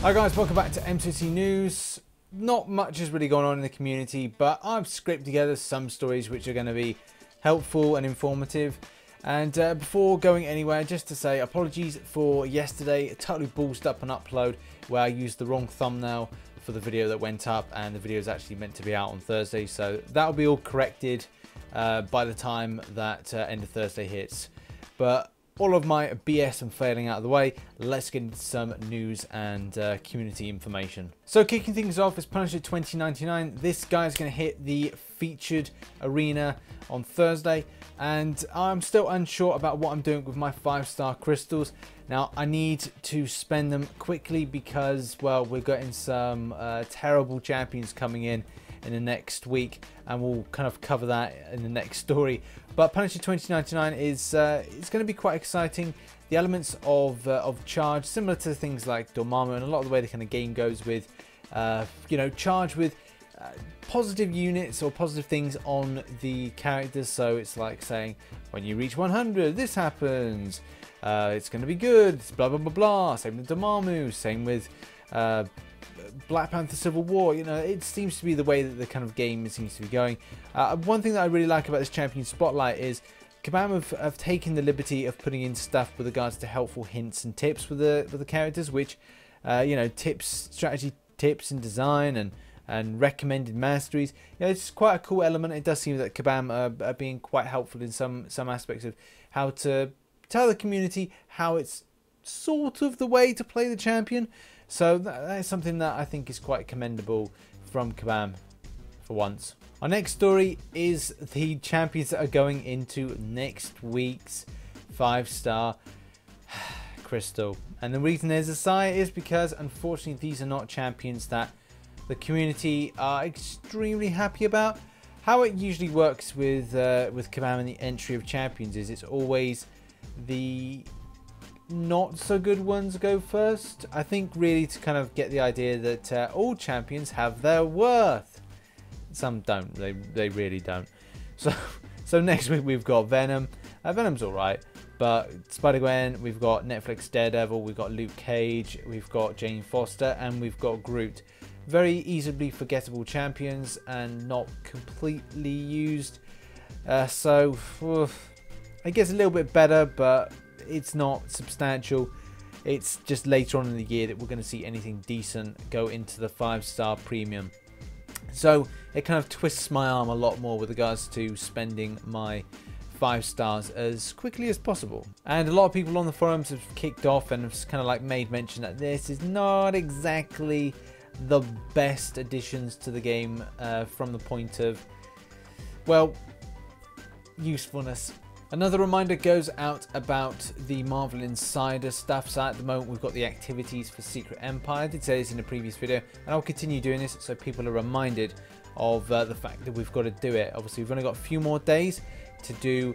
Hi guys, welcome back to MCOC News. Not much has really gone on in the community, but I've scraped together some stories which are going to be helpful and informative. And before going anywhere, just to say apologies for yesterday. I totally ballsed up an upload where I used the wrong thumbnail for the video that went up, and the video is actually meant to be out on Thursday, so that'll be all corrected by the time that end of Thursday hits. But all of my BS and failing out of the way, let's get into some news and community information. So kicking things off is Punisher 2099. This guy's going to hit the featured arena on Thursday, and I'm still unsure about what I'm doing with my 5-star crystals. Now I need to spend them quickly because, well, we're getting some terrible champions coming in the next week, and we'll kind of cover that in the next story. But Punisher 2099 is it's going to be quite exciting. The elements of charge, similar to things like Dormammu, and a lot of the way the kind of game goes with you know, charge with positive units or positive things on the characters. So it's like saying when you reach 100 this happens, it's going to be good, blah blah blah blah. Same with Dormammu, same with Black Panther Civil War. You know, it seems to be the way that the kind of game seems to be going. One thing that I really like about this champion spotlight is Kabam have taken the liberty of putting in stuff with regards to helpful hints and tips with the characters, which you know, tips, strategy tips and design and recommended masteries. You know, it's quite a cool element. It does seem that Kabam are being quite helpful in some aspects of how to tell the community how it's sort of the way to play the champion. So that is something that I think is quite commendable from Kabam for once. Our next story is the champions that are going into next week's 5-star crystal. And the reason there's a sigh is because unfortunately these are not champions that the community are extremely happy about. How it usually works with Kabam and the entry of champions is it's always the not so good ones go first. I think really to kind of get the idea that all champions have their worth. Some don't, they really don't. So next week we've got Venom. Venom's alright, but Spider-Gwen, we've got Netflix Daredevil, we've got Luke Cage, we've got Jane Foster, and we've got Groot. Very easily forgettable champions and not completely used. So I guess a little bit better, but it's not substantial. It's just later on in the year that we're going to see anything decent go into the 5-star premium. So it kind of twists my arm a lot more with regards to spending my 5 stars as quickly as possible. And a lot of people on the forums have kicked off and have kind of like made mention that this is not exactly the best additions to the game from the point of, well, usefulness. Another reminder goes out about the Marvel Insider stuff. So at the moment we've got the activities for Secret Empire. I did say this in a previous video, and I'll continue doing this so people are reminded of the fact that we've got to do it. Obviously we've only got a few more days to do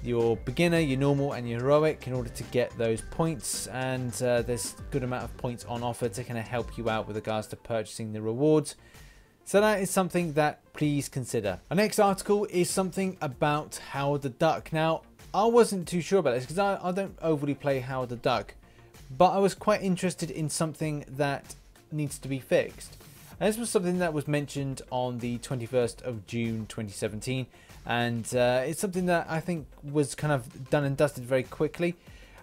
your beginner, your normal and your heroic in order to get those points, and there's a good amount of points on offer to kind of help you out with regards to purchasing the rewards. So that is something that please consider. Our next article is something about Howard the Duck. Now, I wasn't too sure about this because I don't overly play Howard the Duck, but I was quite interested in something that needs to be fixed. And this was something that was mentioned on the 21st of June 2017, and it's something that I think was kind of done and dusted very quickly,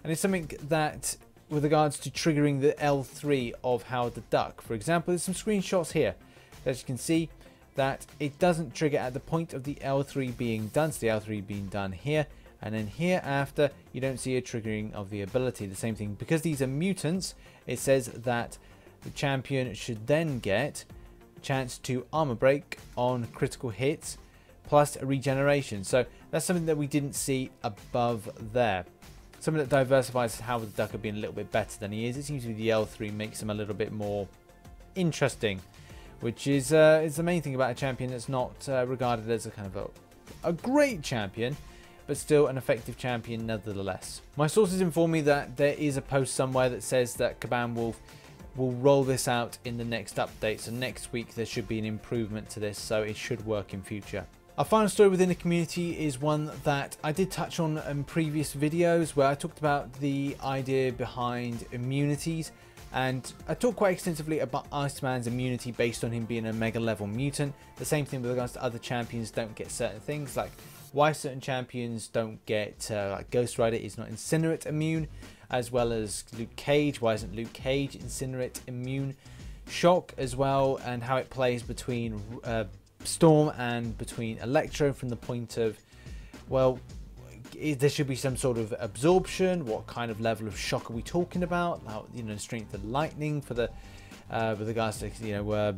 and it's something that with regards to triggering the L3 of Howard the Duck. For example, there's some screenshots here. As you can see, that it doesn't trigger at the point of the L3 being done, so the L3 being done here, and then here after you don't see a triggering of the ability. The same thing, because these are mutants, it says that the champion should then get a chance to armor break on critical hits plus a regeneration. So that's something that we didn't see above there. Something that diversifies Howard the Duck being a little bit better than he is. It seems to be the L3 makes him a little bit more interesting, which is the main thing about a champion that's not regarded as a kind of a great champion, but still an effective champion nevertheless. My sources inform me that there is a post somewhere that says that Kabam will roll this out in the next update. So next week there should be an improvement to this, so it should work in future. Our final story within the community is one that I did touch on in previous videos, where I talked about the idea behind immunities, And I talked quite extensively about Iceman's immunity based on him being a mega level mutant. The same thing with regards to other champions don't get certain things, like why certain champions don't get, like Ghost Rider is not Incinerate immune, as well as Luke Cage. Why isn't Luke Cage Incinerate immune? Shock as well, and how it plays between Storm and between Electro from the point of, well, there should be some sort of absorption. What kind of level of shock are we talking about? How, you know, strength of lightning for the with regards to, you know,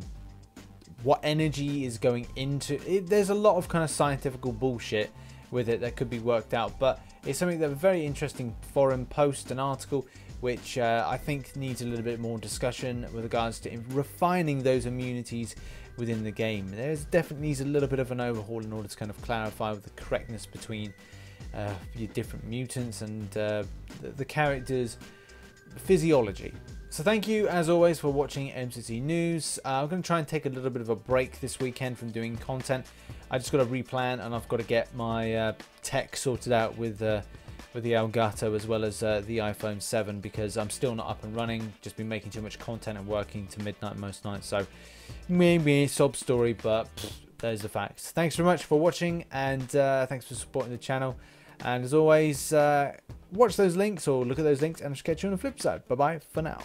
what energy is going into it. There's a lot of kind of scientific bullshit with it that could be worked out, but it's something that a very interesting forum post and article which I think needs a little bit more discussion with regards to refining those immunities within the game. There's definitely needs a little bit of an overhaul in order to kind of clarify with the correctness between your different mutants and the characters' physiology. So thank you as always for watching MCOC News. I'm going to try and take a little bit of a break this weekend from doing content. I just got to replan, and I've got to get my tech sorted out with the Elgato as well as the iPhone 7, because I'm still not up and running. Just been making too much content and working to midnight most nights. So maybe a sob story, but there's the facts. Thanks very much for watching, and thanks for supporting the channel. And as always, watch those links or look at those links, and I'll catch you on the flip side. Bye bye for now.